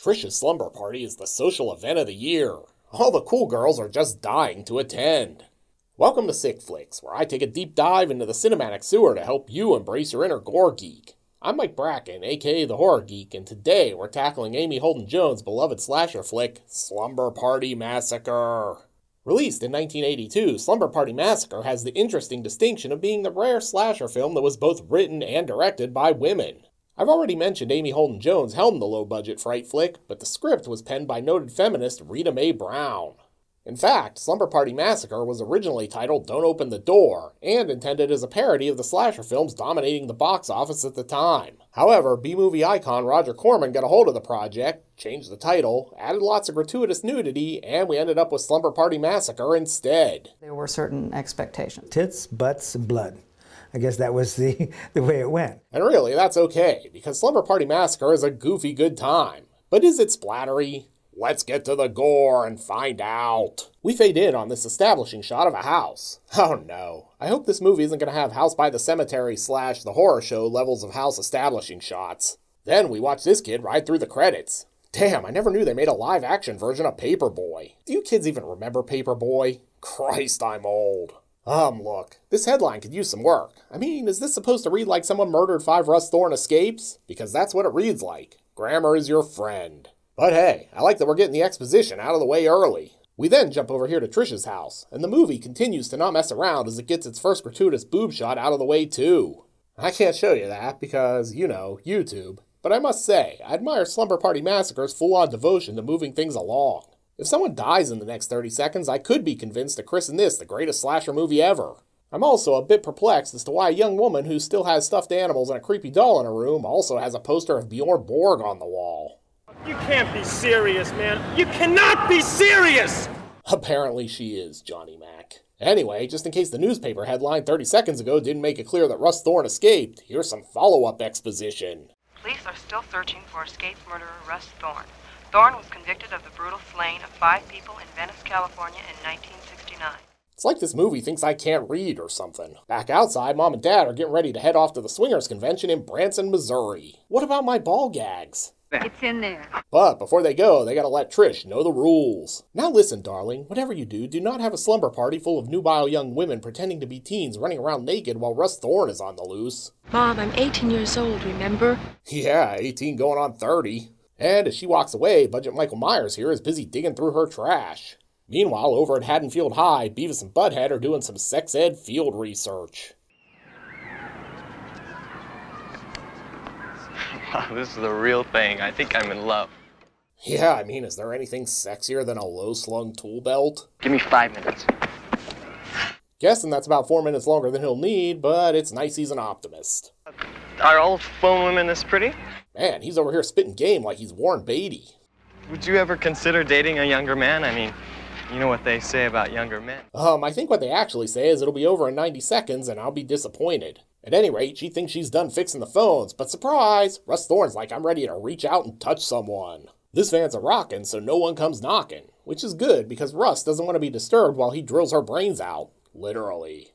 Trish's Slumber Party is the social event of the year. All the cool girls are just dying to attend. Welcome to Sick Flicks, where I take a deep dive into the cinematic sewer to help you embrace your inner gore geek. I'm Mike Bracken, aka The Horror Geek, and today we're tackling Amy Holden Jones' beloved slasher flick, Slumber Party Massacre. Released in 1982, Slumber Party Massacre has the interesting distinction of being the rare slasher film that was both written and directed by women. I've already mentioned Amy Holden Jones helmed the low-budget fright flick, but the script was penned by noted feminist Rita Mae Brown. In fact, Slumber Party Massacre was originally titled Don't Open the Door, and intended as a parody of the slasher films dominating the box office at the time. However, B-movie icon Roger Corman got a hold of the project, changed the title, added lots of gratuitous nudity, and we ended up with Slumber Party Massacre instead. There were certain expectations. Tits, butts, blood. I guess that was the way it went. And really, that's okay, because Slumber Party Massacre is a goofy good time. But is it splattery? Let's get to the gore and find out. We fade in on this establishing shot of a house. Oh no. I hope this movie isn't going to have House by the Cemetery / The Horror Show levels of house establishing shots. Then we watch this kid ride through the credits. Damn, I never knew they made a live-action version of Paperboy. Do you kids even remember Paperboy? Christ, I'm old. Look, this headline could use some work. I mean, is this supposed to read like someone murdered 5 Russ Thorne escapes? Because that's what it reads like. Grammar is your friend. But hey, I like that we're getting the exposition out of the way early. We then jump over here to Trish's house, and the movie continues to not mess around as it gets its first gratuitous boob shot out of the way too. I can't show you that because, you know, YouTube. But I must say, I admire Slumber Party Massacre's full-on devotion to moving things along. If someone dies in the next 30 seconds, I could be convinced to christen this the greatest slasher movie ever. I'm also a bit perplexed as to why a young woman who still has stuffed animals and a creepy doll in her room also has a poster of Bjorn Borg on the wall. You can't be serious, man. You cannot be serious! Apparently she is, Johnny Mac. Anyway, just in case the newspaper headline 30 seconds ago didn't make it clear that Russ Thorne escaped, here's some follow-up exposition. Police are still searching for escaped murderer Russ Thorne. Thorne was convicted of the brutal slaying of 5 people in Venice, California in 1969. It's like this movie thinks I can't read or something. Back outside, Mom and Dad are getting ready to head off to the Swingers Convention in Branson, Missouri. What about my ball gags? It's in there. But before they go, they gotta let Trish know the rules. Now listen, darling, whatever you do not have a slumber party full of nubile young women pretending to be teens running around naked while Russ Thorne is on the loose. Mom, I'm 18 years old, remember? Yeah, 18 going on 30. And as she walks away, Budget Michael Myers here is busy digging through her trash. Meanwhile, over at Haddonfield High, Beavis and Butthead are doing some sex ed field research. Wow, this is the real thing. I think I'm in love. Yeah, I mean, is there anything sexier than a low-slung tool belt? Give me 5 minutes. Guessing that's about 4 minutes longer than he'll need, but it's nice he's an optimist. Are all phone women this pretty? Man, he's over here spitting game like he's Warren Beatty. Would you ever consider dating a younger man? I mean, you know what they say about younger men. I think what they actually say is it'll be over in 90 seconds and I'll be disappointed. At any rate, she thinks she's done fixing the phones, but surprise! Russ Thorne's like, I'm ready to reach out and touch someone. This van's a rockin', so no one comes knocking, which is good because Russ doesn't want to be disturbed while he drills her brains out. Literally.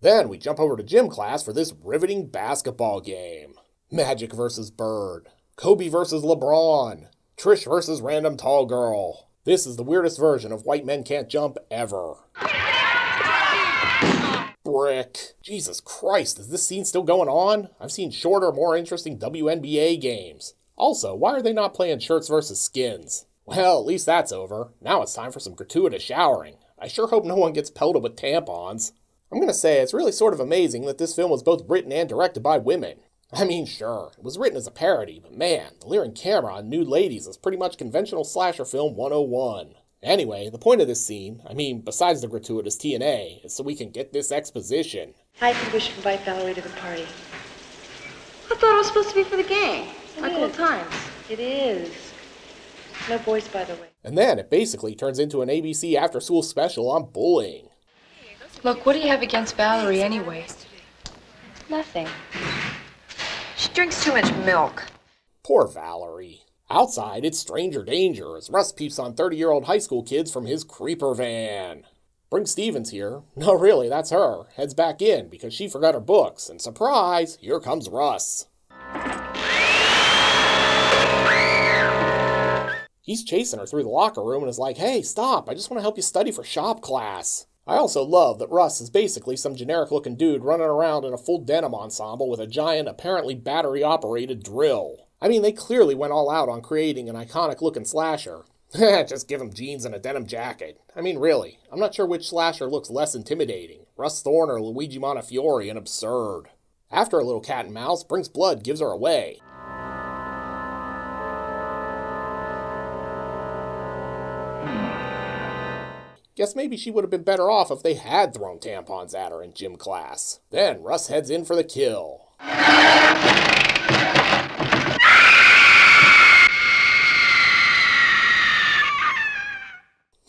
Then we jump over to gym class for this riveting basketball game. Magic versus Bird. Kobe versus LeBron. Trish versus random tall girl. This is the weirdest version of White Men Can't Jump ever. Brick. Jesus Christ, is this scene still going on? I've seen shorter, more interesting WNBA games. Also, why are they not playing shirts versus skins? Well, at least that's over. Now it's time for some gratuitous showering. I sure hope no one gets pelted with tampons. I'm gonna say it's really sort of amazing that this film was both written and directed by women. I mean, sure, it was written as a parody, but man, the leering camera on nude ladies is pretty much conventional slasher film 101. Anyway, the point of this scene, I mean, besides the gratuitous TNA, is so we can get this exposition. I think we should invite Valerie to the party. I thought it was supposed to be for the gang, like old times. It is. No boys, by the way. And then it basically turns into an ABC after-school special on bullying. Look, what do you have against Valerie anyway? Nothing. She drinks too much milk. Poor Valerie. Outside, it's stranger danger as Russ peeps on 30-year-old high school kids from his creeper van. Brings Stevens here. No, really, that's her. Heads back in because she forgot her books. And surprise, here comes Russ. He's chasing her through the locker room and is like, hey, stop, I just want to help you study for shop class. I also love that Russ is basically some generic-looking dude running around in a full denim ensemble with a giant, apparently battery-operated drill. I mean, they clearly went all out on creating an iconic-looking slasher. Just give him jeans and a denim jacket. I mean, really, I'm not sure which slasher looks less intimidating, Russ Thorne or Luigi Montefiore, and absurd. After a little cat and mouse, Brink's blood gives her away. Guess maybe she would have been better off if they had thrown tampons at her in gym class. Then Russ heads in for the kill.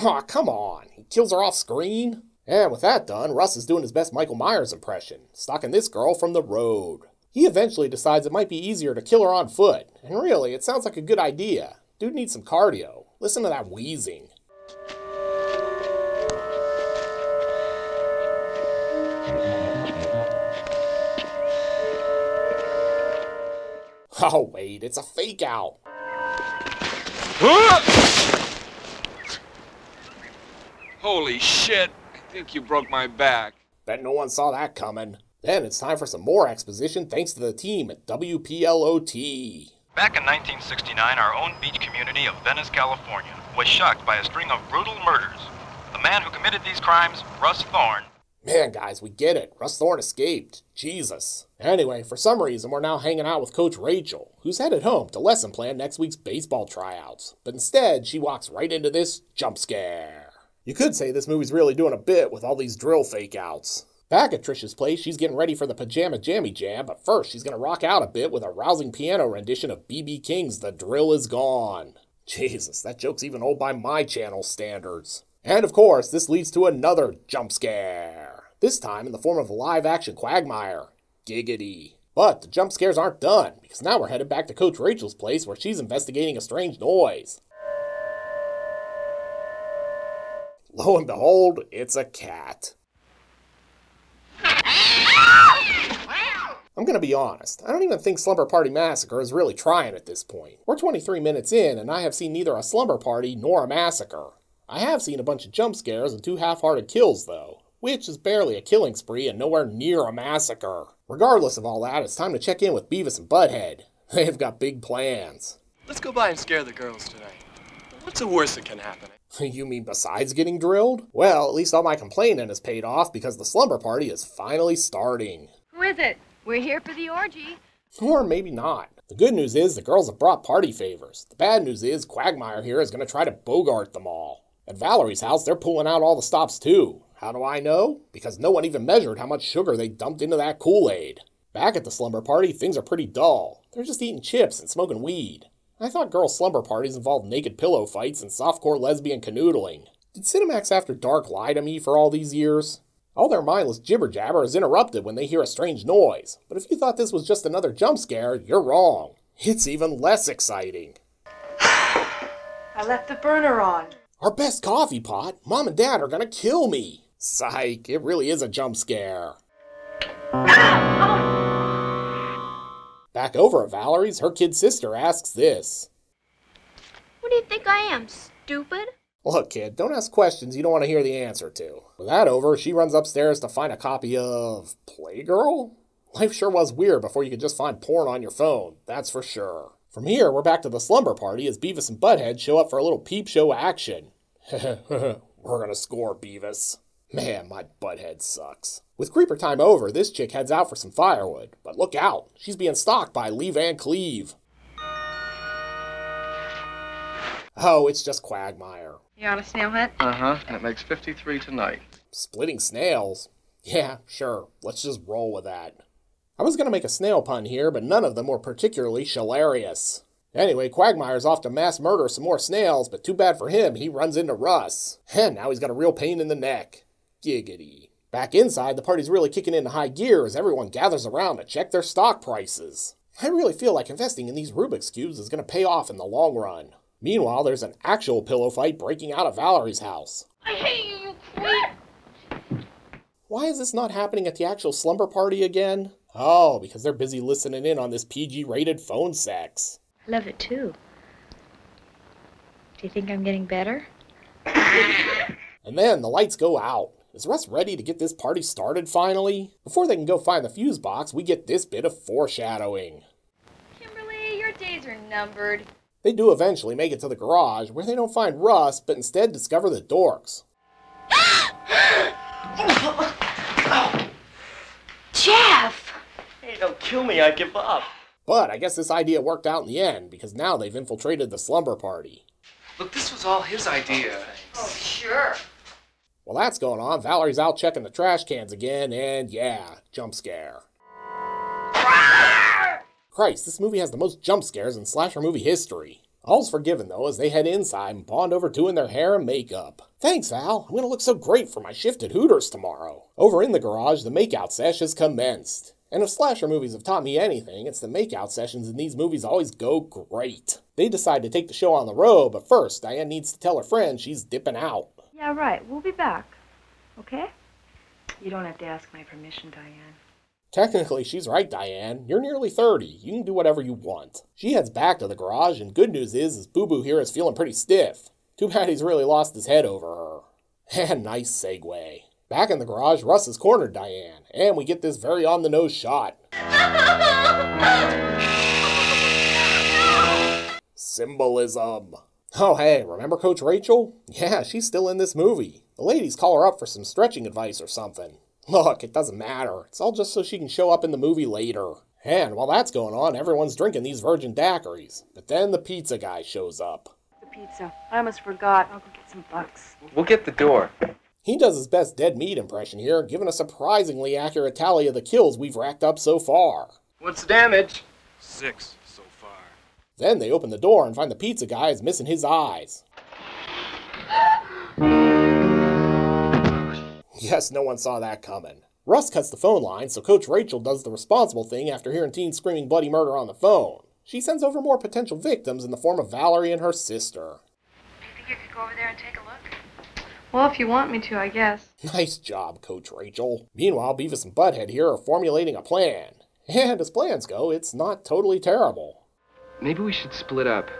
Aw, come on. He kills her off screen? And with that done, Russ is doing his best Michael Myers impression, stalking this girl from the road. He eventually decides it might be easier to kill her on foot. And really, it sounds like a good idea. Dude needs some cardio. Listen to that wheezing. Oh wait, it's a fake out. Holy shit, I think you broke my back. Bet no one saw that coming. Then it's time for some more exposition thanks to the team at WPLOT. Back in 1969, our own beach community of Venice, California, was shocked by a string of brutal murders. The man who committed these crimes, Russ Thorne. Man, guys, we get it. Russ Thorne escaped. Jesus. Anyway, for some reason, we're now hanging out with Coach Rachel, who's headed home to lesson plan next week's baseball tryouts. But instead, she walks right into this jump scare. You could say this movie's really doing a bit with all these drill fake-outs. Back at Trish's place, she's getting ready for the Pajama Jammy Jam, but first she's going to rock out a bit with a rousing piano rendition of B.B. King's The Drill Is Gone. Jesus, that joke's even old by my channel standards. And of course, this leads to another jump scare. This time in the form of a live-action Quagmire. Giggity. But the jump scares aren't done, because now we're headed back to Coach Rachel's place where she's investigating a strange noise. Lo and behold, it's a cat. I'm gonna be honest, I don't even think Slumber Party Massacre is really trying at this point. We're 23 minutes in, and I have seen neither a slumber party nor a massacre. I have seen a bunch of jump scares and 2 half-hearted kills, though, which is barely a killing spree and nowhere near a massacre. Regardless of all that, it's time to check in with Beavis and Butthead. They've got big plans. Let's go by and scare the girls tonight. What's the worst that can happen? You mean besides getting drilled? Well, at least all my complaining has paid off because the slumber party is finally starting. Who is it? We're here for the orgy. Or maybe not. The good news is the girls have brought party favors. The bad news is Quagmire here is going to try to bogart them all. At Valerie's house, they're pulling out all the stops too. How do I know? Because no one even measured how much sugar they dumped into that Kool-Aid. Back at the slumber party, things are pretty dull. They're just eating chips and smoking weed. I thought girl slumber parties involved naked pillow fights and softcore lesbian canoodling. Did Cinemax After Dark lie to me for all these years? All their mindless jibber-jabber is interrupted when they hear a strange noise. But if you thought this was just another jump scare, you're wrong. It's even less exciting. I left the burner on. Our best coffee pot? Mom and Dad are gonna kill me. Psych, it really is a jump scare. Back over at Valerie's, her kid sister asks this. What do you think I am, stupid? Look, kid, don't ask questions you don't want to hear the answer to. With that over, she runs upstairs to find a copy of Playgirl? Life sure was weird before you could just find porn on your phone, that's for sure. From here, we're back to the slumber party as Beavis and Butthead show up for a little peep show action. We're gonna score, Beavis. Man, my Butthead sucks. With creeper time over, this chick heads out for some firewood. But look out, she's being stalked by Lee Van Cleve. Oh, it's just Quagmire. You on a snail hunt? Uh-huh, and it makes 53 tonight. Splitting snails? Yeah, sure, let's just roll with that. I was gonna make a snail pun here, but none of them were particularly hilarious. Anyway, Quagmire's off to mass murder some more snails, but too bad for him, he runs into Russ. And now he's got a real pain in the neck. Giggity. Back inside, the party's really kicking into high gear as everyone gathers around to check their stock prices. I really feel like investing in these Rubik's Cubes is going to pay off in the long run. Meanwhile, there's an actual pillow fight breaking out at Valerie's house. I hate you, you creep! Why is this not happening at the actual slumber party again? Oh, because they're busy listening in on this PG-rated phone sex. I love it too. Do you think I'm getting better? And then the lights go out. Is Russ ready to get this party started finally? Before they can go find the fuse box, we get this bit of foreshadowing. Kimberly, your days are numbered. They do eventually make it to the garage, where they don't find Russ, but instead discover the dorks. Jeff! Hey, don't kill me, I give up. But I guess this idea worked out in the end, because now they've infiltrated the slumber party. Look, this was all his idea. Oh, sure. While that's going on, Valerie's out checking the trash cans again, and yeah, jump scare. Christ, this movie has the most jump scares in slasher movie history. All's forgiven, though, as they head inside and bond over doing their hair and makeup. Thanks, Val. I'm gonna look so great for my shift at Hooters tomorrow. Over in the garage, the makeout sesh has commenced. And if slasher movies have taught me anything, it's the makeout sessions in these movies always go great. They decide to take the show on the road, but first, Diane needs to tell her friend she's dipping out. Yeah, right. We'll be back. Okay? You don't have to ask my permission, Diane. Technically, she's right, Diane. You're nearly 30. You can do whatever you want. She heads back to the garage, and good news is Boo Boo here is feeling pretty stiff. Too bad he's really lost his head over her. And nice segue. Back in the garage, Russ has cornered Diane, and we get this very on-the-nose shot. Symbolism. Oh hey, remember Coach Rachel? Yeah, she's still in this movie. The ladies call her up for some stretching advice or something. Look, it doesn't matter. It's all just so she can show up in the movie later. And while that's going on, everyone's drinking these virgin daiquiris. But then the pizza guy shows up. The pizza. I almost forgot. I'll go get some bucks. We'll get the door. He does his best dead meat impression here, giving a surprisingly accurate tally of the kills we've racked up so far. What's the damage? 6 so far. Then they open the door and find the pizza guy is missing his eyes. Yes, no one saw that coming. Russ cuts the phone line, so Coach Rachel does the responsible thing after hearing teens screaming bloody murder on the phone. She sends over more potential victims in the form of Valerie and her sister. Do you think you could go over there and take a look? Well, if you want me to, I guess. Nice job, Coach Rachel. Meanwhile, Beavis and Butthead here are formulating a plan. And as plans go, it's not totally terrible. Maybe we should split up.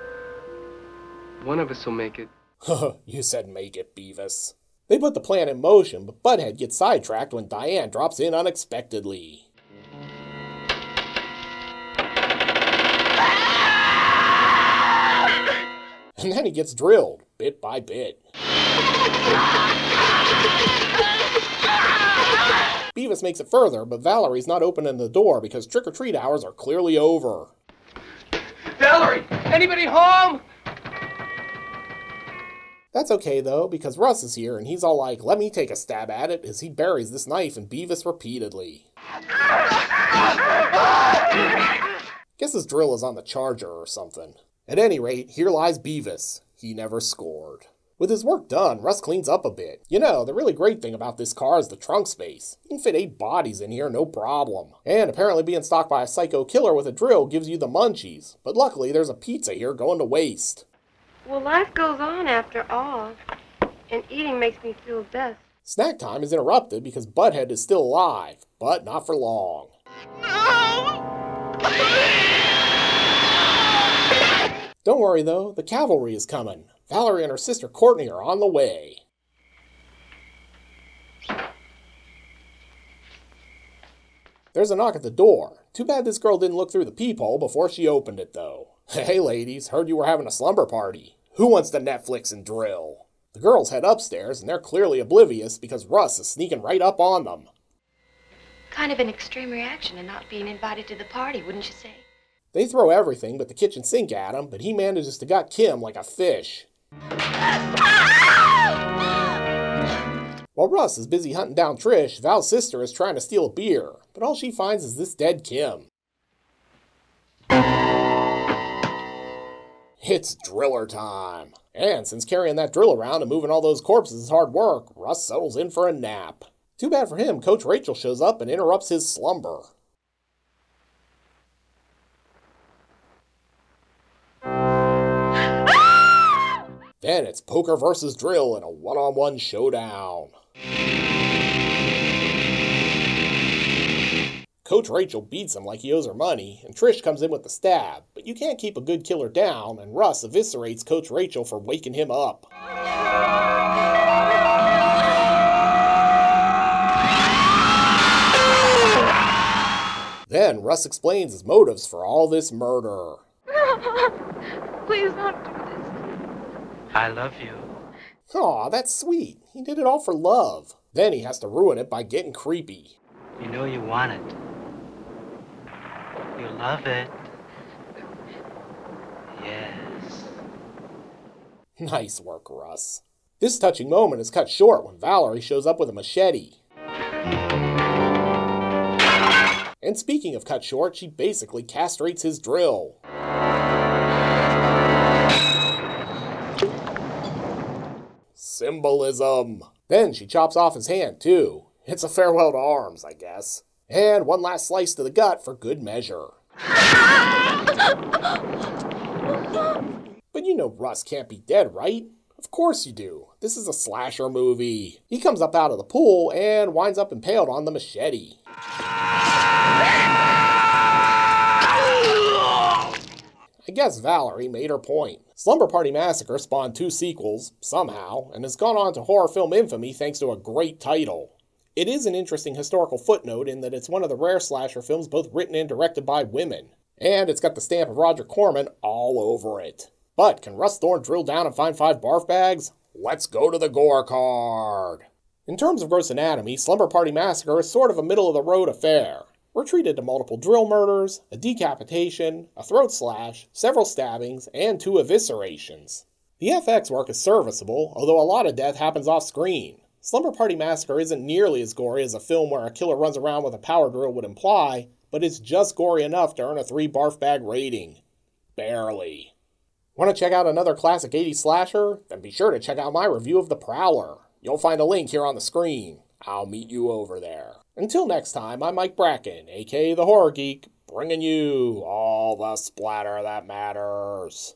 One of us will make it. You said make it, Beavis. They put the plan in motion, but Butthead gets sidetracked when Diane drops in unexpectedly. And then he gets drilled, bit by bit. Beavis makes it further, but Valerie's not opening the door because trick-or-treat hours are clearly over. Valerie! Anybody home? That's okay, though, because Russ is here, and he's all like, let me take a stab at it, as he buries this knife in Beavis repeatedly. Guess his drill is on the charger or something. At any rate, here lies Beavis. He never scored. With his work done, Russ cleans up a bit. You know, the really great thing about this car is the trunk space. You can fit 8 bodies in here, no problem. And apparently being stalked by a psycho killer with a drill gives you the munchies. But luckily, there's a pizza here going to waste. Well, life goes on after all. And eating makes me feel best. Snack time is interrupted because Butthead is still alive, but not for long. Don't worry though, the cavalry is coming. Valerie and her sister Courtney are on the way. There's a knock at the door. Too bad this girl didn't look through the peephole before she opened it though. Hey ladies, heard you were having a slumber party. Who wants to Netflix and drill? The girls head upstairs and they're clearly oblivious because Russ is sneaking right up on them. Kind of an extreme reaction to not being invited to the party, wouldn't you say? They throw everything but the kitchen sink at him, but he manages to gut Kim like a fish. While Russ is busy hunting down Trish, Val's sister is trying to steal a beer, but all she finds is this dead Kim. It's driller time. And since carrying that drill around and moving all those corpses is hard work, Russ settles in for a nap. Too bad for him, Coach Rachel shows up and interrupts his slumber. Then it's poker versus drill in a one-on-one showdown. Coach Rachel beats him like he owes her money, and Trish comes in with the stab, but you can't keep a good killer down, and Russ eviscerates Coach Rachel for waking him up. Then Russ explains his motives for all this murder. Please don't do this. I love you. Aw, that's sweet. He did it all for love. Then he has to ruin it by getting creepy. You know you want it. You love it. Yes. Nice work, Russ. This touching moment is cut short when Valerie shows up with a machete. And speaking of cut short, she basically castrates his drill. Symbolism. Then she chops off his hand, too. It's a farewell to arms, I guess. And one last slice to the gut for good measure. But you know Russ can't be dead, right? Of course you do. This is a slasher movie. He comes up out of the pool and winds up impaled on the machete. I guess Valerie made her point. Slumber Party Massacre spawned 2 sequels, somehow, and has gone on to horror film infamy thanks to a great title. It is an interesting historical footnote in that it's one of the rare slasher films both written and directed by women. And it's got the stamp of Roger Corman all over it. But can Russ Thorne drill down and find 5 barf bags? Let's go to the Gore Card. In terms of gross anatomy, Slumber Party Massacre is sort of a middle-of-the-road affair. We're treated to multiple drill murders, a decapitation, a throat slash, several stabbings, and 2 eviscerations. The FX work is serviceable, although a lot of death happens off-screen. Slumber Party Massacre isn't nearly as gory as a film where a killer runs around with a power drill would imply, but it's just gory enough to earn a 3 barf bag rating. Barely. Want to check out another classic 80s slasher? Then be sure to check out my review of The Prowler. You'll find a link here on the screen. I'll meet you over there. Until next time, I'm Mike Bracken, aka The Horror Geek, bringing you all the splatter that matters.